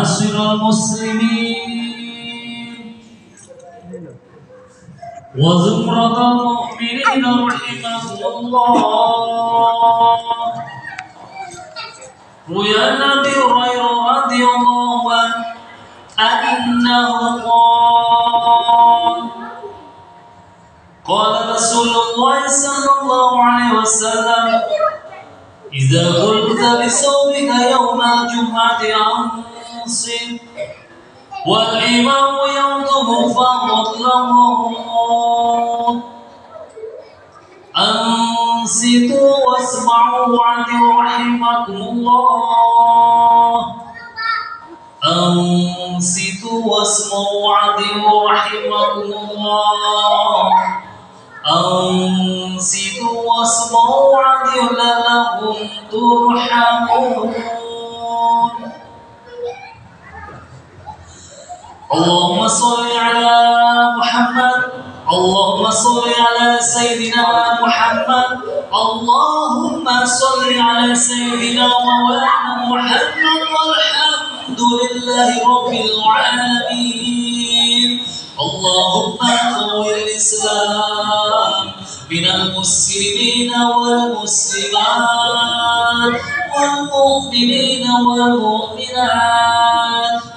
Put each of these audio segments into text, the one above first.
معاشر المسلمين وزمرة المؤمنين رحمكم الله. روي عن أبي هريرة رضي الله عنه أنه قال رسول الله صلى الله عليه وسلم: إذا قلت بصومك يوم الجمعة أنصت والإمام يخطب فقل له أنصتوا واسمعوا واعتوا رحمكم الله. أنصتوا واسمعوا واعتوا رحمكم الله. أنصتوا واسمعوا واعتوا لعلكم ترحمون. اللهم صل على محمد. اللهم صل على سيدنا محمد. اللهم صل على سيدنا مولانا محمد والحمد لله رب العالمين. اللهم قوي الإسلام من المسلمين والمسلمات والمؤمنين والمؤمنات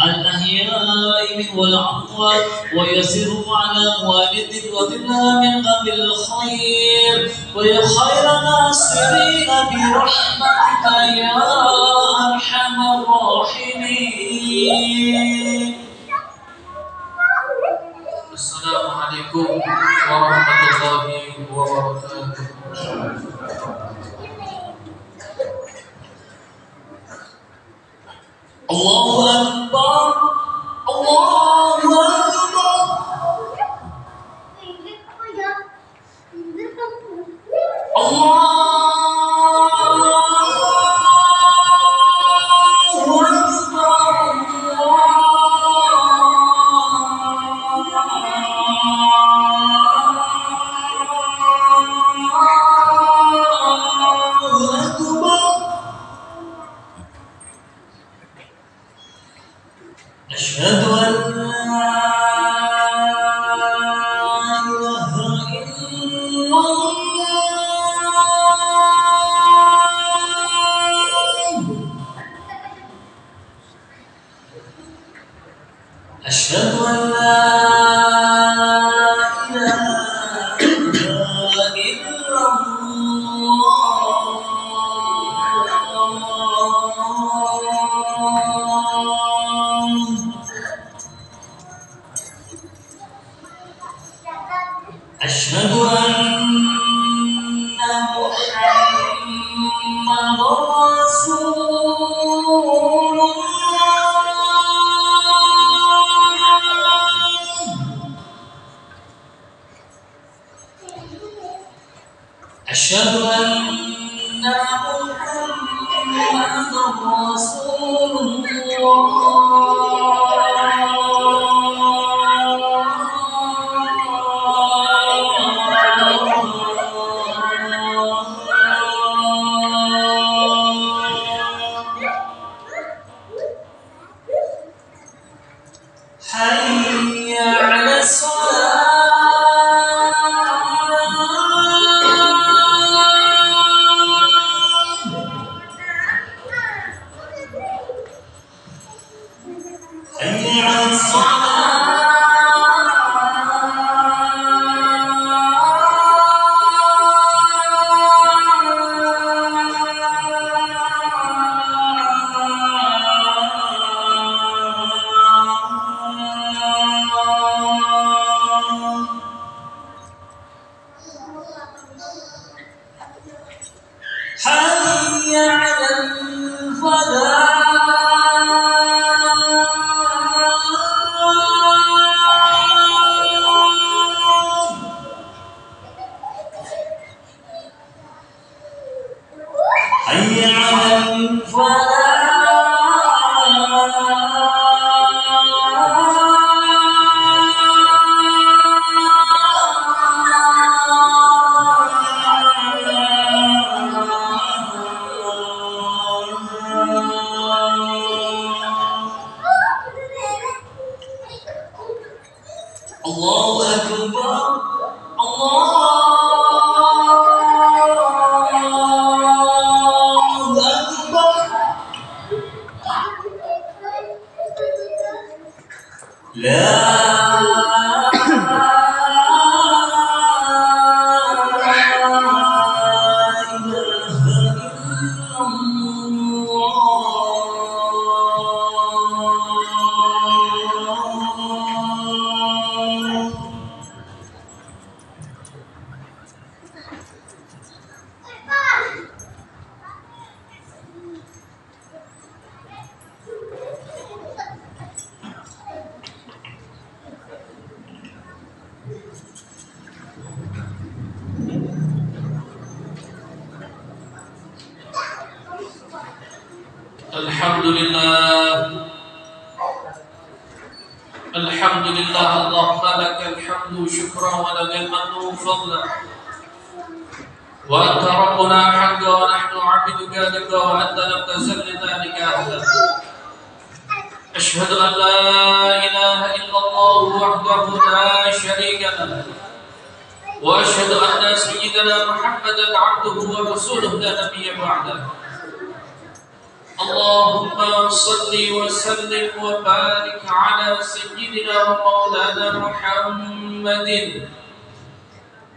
الأحياء منهم والأموات ويسرهم على أموال وتبلى من قبل الخير وخير ناصرين برحمتك يا أرحم الراحمين. Assalamualaikum warahmatullahi wabarakatuh. Allahu Akbar, Allahu Akbar. أشهد أن لا إله إلا الله. أشهد أن لا إله إلا أشهد أن محمد رسول الله. أشهد أن محمد رسول الله. حي على الصلاة. حي على حي على الفلاح. حي على الفلاح. Alhamdulillah, Alhamdulillah, Allahumma lakal hamdu syukran wa lakal mannu fadlan wa anta rabbuna haqqa wa nahnu 'abduka laka wa anta lam tazal lidhalika ahla. Ashhadu an la ilaha illallah wahdahu la sharika lahu wa ashhadu anna sayyidana Muhammadan 'abduhu wa rasuluhu la nabiyya ba'dahu. Allahumma salli wa sallim wa barik ala sayyidina wa maulana Muhammadin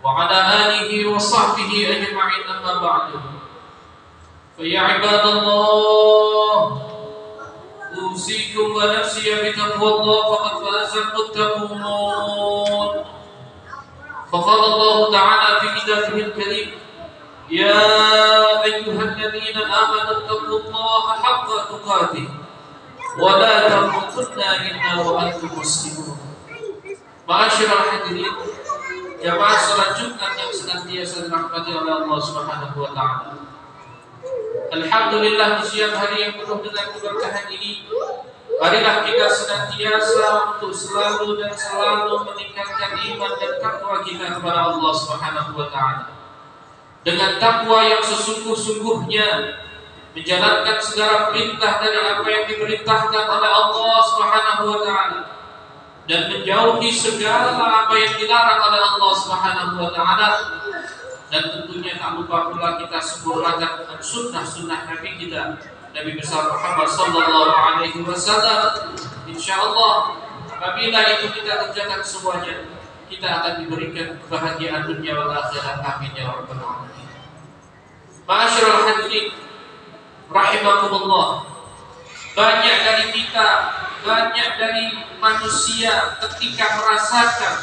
wa ala alihi wa sahbihi ajma'in, amma ba'du. Fa ya ibadallah, usikum wa nafsi bi taqwallah faqad faza al-muttaqun. Faqala Allah ta'ala fi kitabihil karim: Ya ayyuhalladzina amanu taqullaha haqqa tuqatih wa la tamutunna illa wa antum muslimun. Ma'asyiral hadirin, jamaah salat Jumat yang senantiasa dirahmati oleh Allah Subhanahu wa taala. Alhamdulillah, di siang hari yang penuh dengan keberkahan ini, marilah kita senantiasa untuk selalu dan selalu meningkatkan iman dan takwa kita kepada Allah Subhanahu wa taala. Dengan takwa yang sesungguh-sungguhnya, menjalankan segala perintah dari apa yang diperintahkan oleh Allah Subhanahu wa taala dan menjauhi segala apa yang dilarang oleh Allah Subhanahu wa taala. Dan tentunya tak lupa pula kita sempurnakan dengan sunnah-sunnah Nabi kita, Nabi besar Muhammad sallallahu alaihi wasallam. Insyaallah apabila itu kita kerjakan semuanya, kita akan diberikan kebahagiaan dunia wal akhirat. Amin ya rabbal alamin. Ma'asyiral hadirin rahimakumullah, banyak dari kita, banyak dari manusia ketika merasakan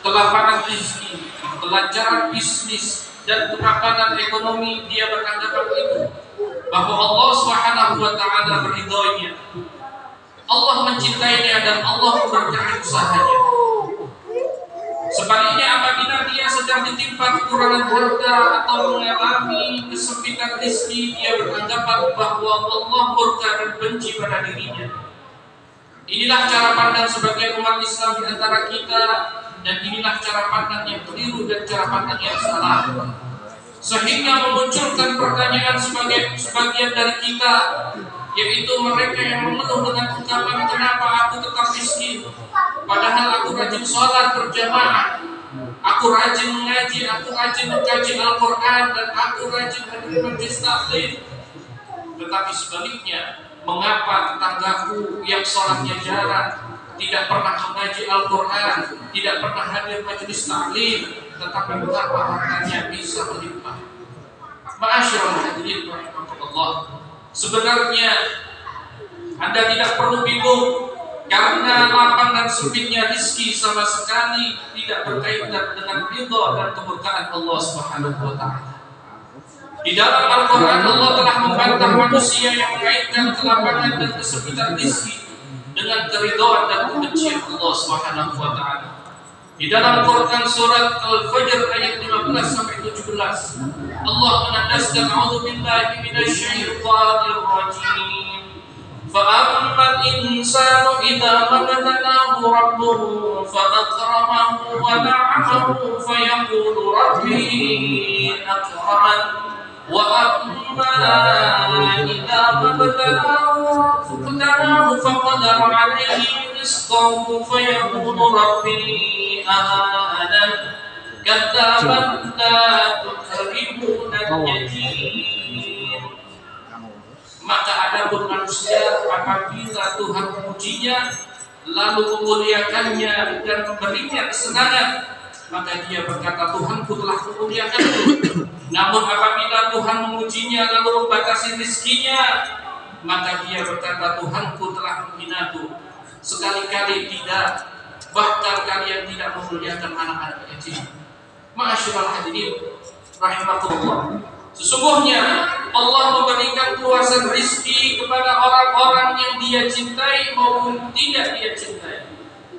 kelaparan rezeki, kelancaran bisnis dan kemapanan ekonomi, dia beranggapan itu bahwa Allah Subhanahu wa taala meridhoinya, Allah mencintainya dan Allah memberkahi usahanya. Sebaliknya, apabila dia sedang ditimpa kekurangan harta atau mengalami kesempitan rezeki, dia beranggapan bahwa Allah murka dan benci pada dirinya. Inilah cara pandang sebagian umat Islam di antara kita, dan inilah cara pandang yang keliru dan cara pandang yang salah, sehingga memunculkan pertanyaan sebagian dari kita, yaitu mereka yang mengeluh dengan ungkapan, kenapa aku tetap miskin padahal aku rajin sholat berjamaah, aku rajin mengaji, aku rajin mengkaji Al-Quran, dan aku rajin hadir majlis taklim. Tetapi sebaliknya, mengapa tetanggaku yang sholatnya jarang, tidak pernah mengaji Al-Quran, tidak pernah hadir majlis taklim, tetapi mengapa hartanya bisa melimpah? Ma'asyiral hadirin rahimakumullah, sebenarnya Anda tidak perlu bingung, karena lapang dan sempitnya rezeki sama sekali tidak berkaitan dengan ridha dan keberkahan Allah Subhanahu wa taala. Di dalam Al-Quran, Allah telah membantah manusia yang mengaitkan kelapangan dan kesempitan rezeki dengan keridhaan dan kebencian Allah Subhanahu wa taala. Di dalam Quran surat Al-Fajr ayat 15 sampai 17, Allah menandaskan, a'udzubillahi minasyaitonir rajim. فَأَمَّا الْإِنسَانُ إِذَا مَا ابْتَلَاهُ رَبُّهُ فَأَكْرَمَهُ وَنَعَمَهُ فَيَقُولُ رَبِّي أَكْرَمَنِ وَأَمَّا إِذَا مَا ابْتَلَاهُ فَقَدَرَ عَلَيْهِ رِزْقَهُ فَيَقُولُ رَبِّي أَهَانَنِ كَلَّا بَلْ لَا تُكْرِمُونَ الْيَتِيمَ. Maka adapun manusia, apabila Tuhan memujinya, lalu memuliakannya dan memberinya kesenangan, maka dia berkata, Tuhanku telah memuliakanku. Namun apabila Tuhan memujinya lalu membatasi rezekinya, maka dia berkata, Tuhanku telah menghinaku. Sekali-kali tidak, bahkan kalian tidak memuliakan anak-anak yatim. Ma'asyiral hadirin rahimakumullah, sesungguhnya Allah memberikan keluasan rezeki kepada orang-orang yang dia cintai maupun tidak dia cintai.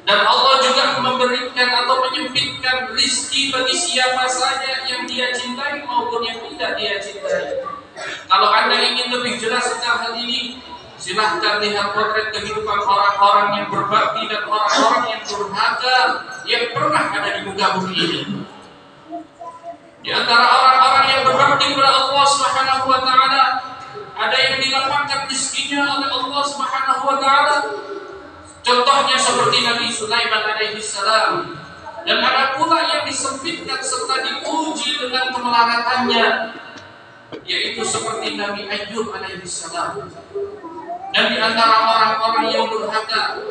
Dan Allah juga memberikan atau menyempitkan rezeki bagi siapa saja yang dia cintai maupun yang tidak dia cintai. Kalau Anda ingin lebih jelas tentang hal ini, Silahkan lihat potret kehidupan orang-orang yang berbakti dan orang-orang yang durhaka yang pernah ada di muka bumi ini. Di antara orang-orang yang berbakti kepada Allah Subhanahu wa taala, ada yang dilapangkan rezekinya oleh Allah Subhanahu wa taala. Contohnya seperti Nabi Sulaiman alaihi salam. Dan ada pula yang disempitkan serta diuji dengan kemelaratannya, yaitu seperti Nabi Ayyub alaihi salam. Dan di antara orang-orang yang durhaka,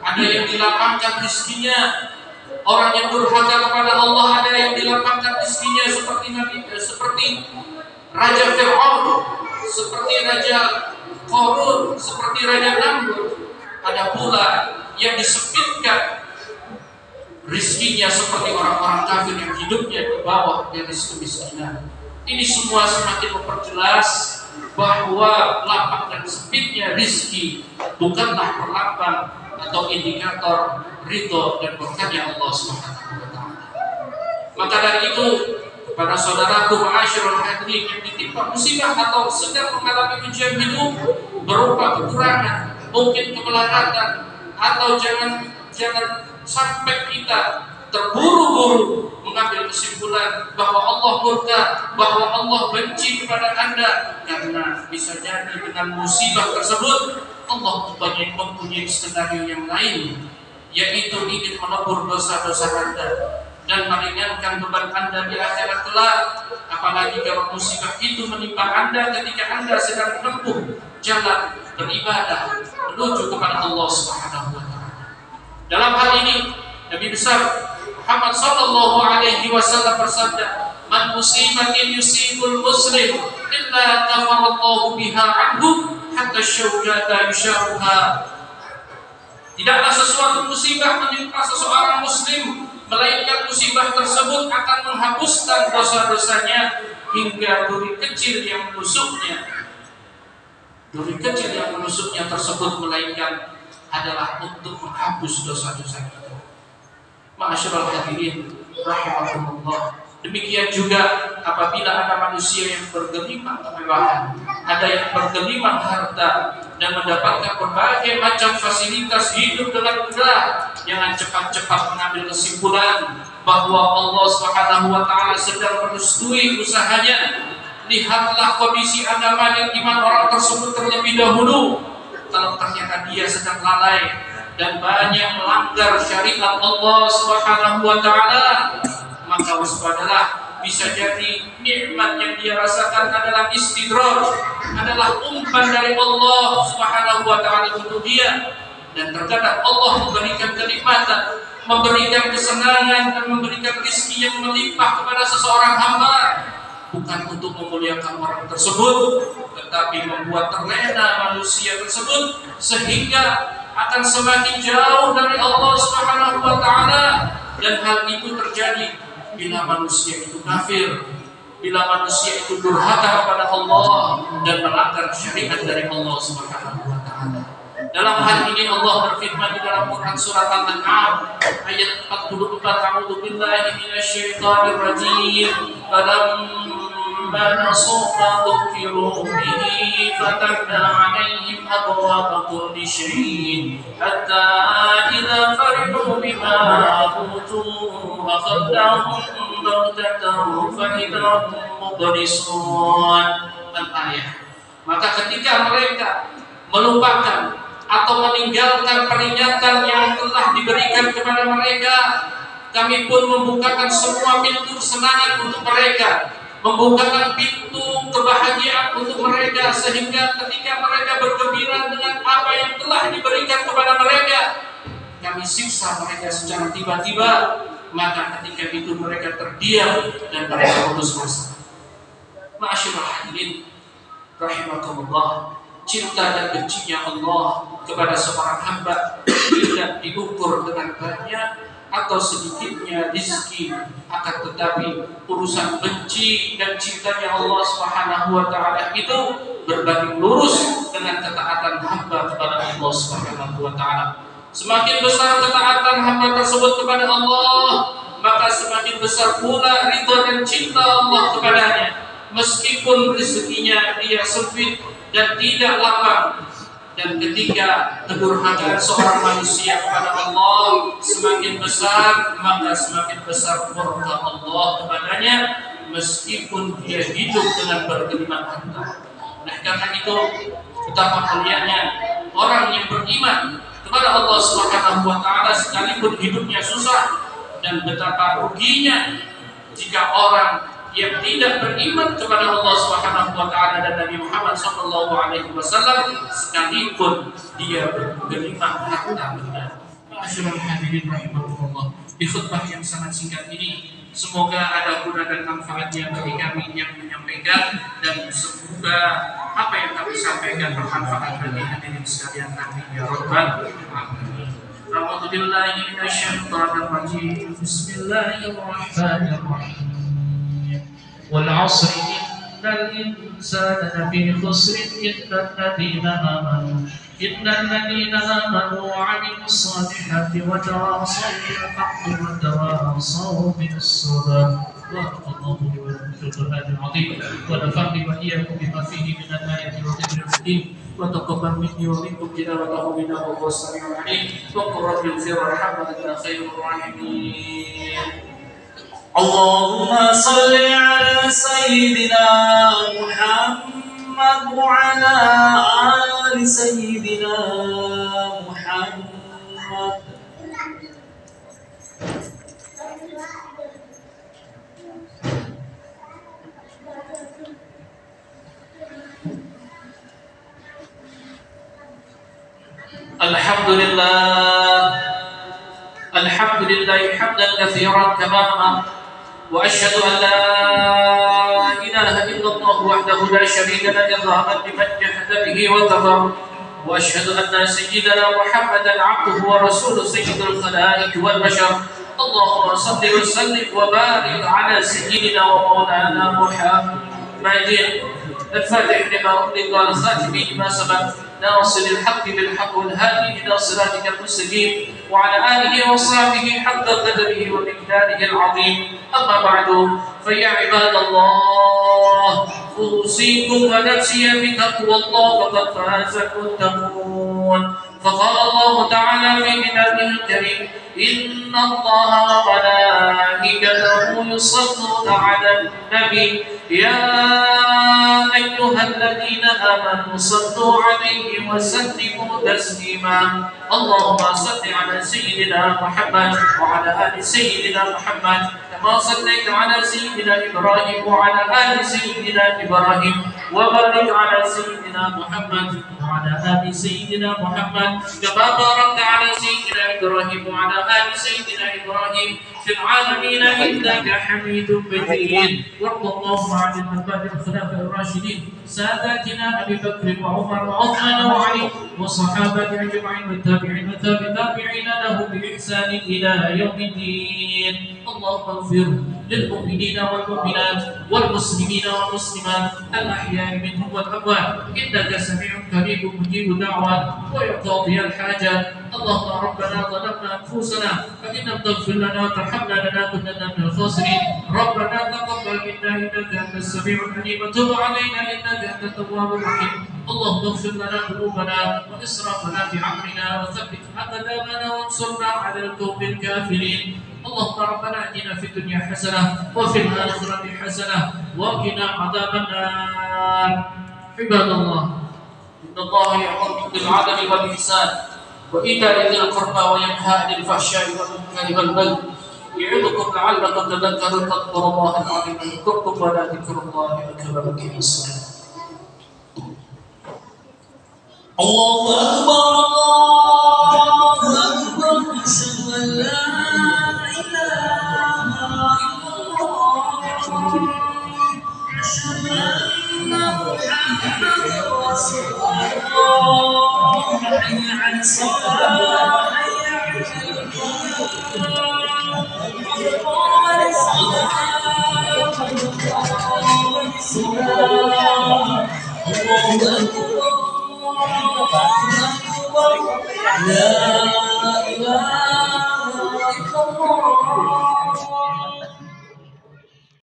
ada yang dilapangkan rezekinya. Orang yang durhaka kepada Allah, ada yang dilapangkan rezekinya seperti Raja Fir'aun, seperti Raja Qarun, seperti Raja Namrud. Ada pula yang disempitkan rezekinya seperti orang-orang kafir yang hidupnya di bawah garis kemiskinan. Ini semua semakin memperjelas bahwa lapang dan sempitnya rezeki bukanlah perlambang atau indikator ridho dan berkahnya Allah Subhanahu wa taala. Maka dari itu, kepada saudaraku ma'asyiral hadirin yang ditimpa musibah atau sedang mengalami ujian hidup berupa kekurangan, mungkin kemelaratan, atau jangan sampai kita terburu-buru mengambil kesimpulan bahwa Allah murka, bahwa Allah benci kepada Anda, karena bisa jadi dengan musibah tersebut Allah mempunyai skenario yang lain, yaitu ingin menebur dosa-dosa Anda dan meringankan beban Anda di akhirat kelak. Apalagi kalau musibah itu menimpa Anda ketika Anda sedang menempuh jalan beribadah menuju kepada Allah Subhanahu wa taala. Dalam hal ini Nabi besar Muhammad sallallahu alaihi wasallam bersabda, "Man musibatin yusibul muslim illa kafarallahu biha anhu hatta syauqata yusharuha." Tidaklah sesuatu musibah menimpa seseorang muslim, melainkan musibah tersebut akan menghapuskan dosa-dosanya hingga duri kecil yang menusuknya. Duri kecil yang menusuknya tersebut melainkan adalah untuk menghapus dosa-dosa kita. Ma'asyiral hadirin rahimakumullah. Demikian juga apabila ada manusia yang bergelimang kemewahan, ada yang bergelimang harta dan mendapatkan berbagai macam fasilitas hidup dengan mudah, jangan cepat-cepat mengambil kesimpulan bahwa Allah Subhanahu wa taala sedang merestui usahanya. Lihatlah kondisi agama dan iman orang tersebut terlebih dahulu. Kalau ternyata dia sedang lalai dan banyak melanggar syariat Allah Subhanahu wa taala, maka waspadalah, bisa jadi nikmat yang dia rasakan adalah istidraj, adalah umpan dari Allah Subhanahu wa taala untuk dia. Dan terkadang Allah memberikan kenikmatan, memberikan kesenangan dan memberikan rezeki yang melimpah kepada seseorang hamba, bukan untuk memuliakan orang tersebut, tetapi membuat terlena manusia tersebut sehingga akan semakin jauh dari Allah Subhanahu wa taala. Dan hal itu terjadi bila manusia itu kafir, bila manusia itu durhaka kepada Allah dan melanggar syariat dari Allah Subhanahu wa taala. Dalam hal ini Allah berfirman di dalam Quran surat Al-An'am ayat 44, "A'udzu billahi minasyaitonir rajim. Falamma nasu ma dhukiru bihi fatahna 'alaihim abwaaba kulli syai'in hatta idza farihu bima utu akhadnahum baghtatan fa idza hum mublisun." Al-ayat. Maka ketika mereka melupakan atau meninggalkan peringatan yang telah diberikan kepada mereka, kami pun membukakan semua pintu kesenangan untuk mereka, membukakan pintu kebahagiaan untuk mereka, sehingga ketika mereka bergembira dengan apa yang telah diberikan kepada mereka, kami siksa mereka secara tiba-tiba. Maka ketika itu mereka terdiam dan mereka putus asa. Ma'asyiral hadirin rahimakumullah, cinta dan bencinya Allah kepada seorang hamba tidak diukur dengan banyak atau sedikitnya rezeki, akan tetapi urusan benci dan cintanya Allah Subhanahu wa taala itu berbanding lurus dengan ketaatan hamba kepada Allah Subhanahu wa taala. Semakin besar ketaatan hamba tersebut kepada Allah, maka semakin besar pula ridha dan cinta Allah kepadanya. Meskipun rezekinya dia sempit dan tidak lapang, Dan ketika kedurhakaan seorang manusia kepada Allah semakin besar, maka semakin besar murka Allah kepadanya, meskipun dia hidup dengan bergelimang harta. Nah, karena itu betapa mulianya orang yang beriman kepada Allah Subhanahu wa taala sekalipun hidupnya susah, dan betapa ruginya jika orang yang tidak beriman kepada Allah Subhanahu wa taala dan Nabi Muhammad sallallahu alaihi wasallam sekalipun dia bergelimang harta benda. Masyaallah hadirin rahimakumullah. Di khutbah yang sangat singkat ini semoga ada guna dan manfaatnya bagi kami yang menyampaikan, dan semoga apa yang kami sampaikan bermanfaat bagi hadirin sekalian. Amin ya rabbal alamin. A'udzu billahi minasyaitonir rajim. Bismillahirrahmanirrahim. Wal 'asri innal insana lafi khusr illa الذين آمنوا وعملوا الصالحات وتواصوا بالحق وتواصوا بالصبر. بارك الله لي ولكم في القرآن العظيم ونفعني وإياكم بما فيه من الآيات والذكر الحكيم، وتقبل مني ومنكم تلاوته إنه هو السميع العليم. وقل رب اغفر وارحم وأنت خير الراحمين. اللهم صل على سيدنا محمد وعلى آل سيدنا محمد. الحمد لله حمدا كثيرا كما أمر، وأشهد أن لا إله إلا الله وحده لا شريك له إرغاما لمن جحد به وكفر، وأشهد أن سيدنا محمدا عبده ورسوله سيد الخلائق والبشر. اللهم صل وسلم وبارك على سيدنا ومولانا محمد الفاتح لما أغلق والخاتم لما سبق ناصر الحق بالحق والهادي إلى صراطك المستقيم، وعلى آله وصحبه حق قدره ومقداره العظيم. أما بعد، فيا عباد الله، أوصيكم ونفسي بتقوى الله فقد فاز المتقون. فقال الله تعالى في كتابه الكريم: إن الله وملائكته يصلون على النبي يا أيها الذين آمنوا صلوا عليه وسلموا تسليما. اللهم صل على سيدنا محمد وعلى آل سيدنا محمد كما صليت على سيدنا إبراهيم وعلى آل سيدنا إبراهيم، وبارك على سيدنا محمد وعلى آل سيدنا محمد كما باركت على سيدنا إبراهيم وعلى آل سيدنا إبراهيم في العالمين إنك حميد مجيد. وارض اللهم عن الأئمة الخلفاء الراشدين ساداتنا أبي بكر وعمر وعثمان وعلي والصحابة أجمعين والتابعين والتابعين لهم بإحسان إلى يوم الدين. اللهم اغفر للمؤمنين والمؤمنات والمسلمين والمسلمات الأحياء منهم والأموات إنك سميع قريب مجيب الدعوات ويقضي الحاجات. اللهم ربنا ظلمنا أنفسنا فإن لم تغفر لنا وترحمنا لنكونن من الخاسرين. ربنا تقبل منا إنك أنت السميع العليم وتب علينا إنك أنت التواب الرحيم. اللهم اغفر لنا ذنوبنا وإسرافنا في أمرنا وثبت أقدامنا وانصرنا على القوم الكافرين. اللهم ربنا آتنا في الدنيا حسنة وفي الآخرة حسنة وقنا عذاب النار. عباد الله، إن الله يأمر بالعدل والإحسان وإيتاء ذي القربى وينهى عن الفحشاء والمنكر والبغي يعظكم لعلكم تذكرون. فاذكروا الله العظيم يذكركم ولا ذكر الله أكبر. وأقيموا الصلاة. الله أكبر الله أكبر. أشهد أن لا إله إلا الله. أشهد أن محمدا رسول الله. حي على الصلاة حي على الفلاح. قال الصلاة قال الصلاة. الله أكبر لا إله إلا الله.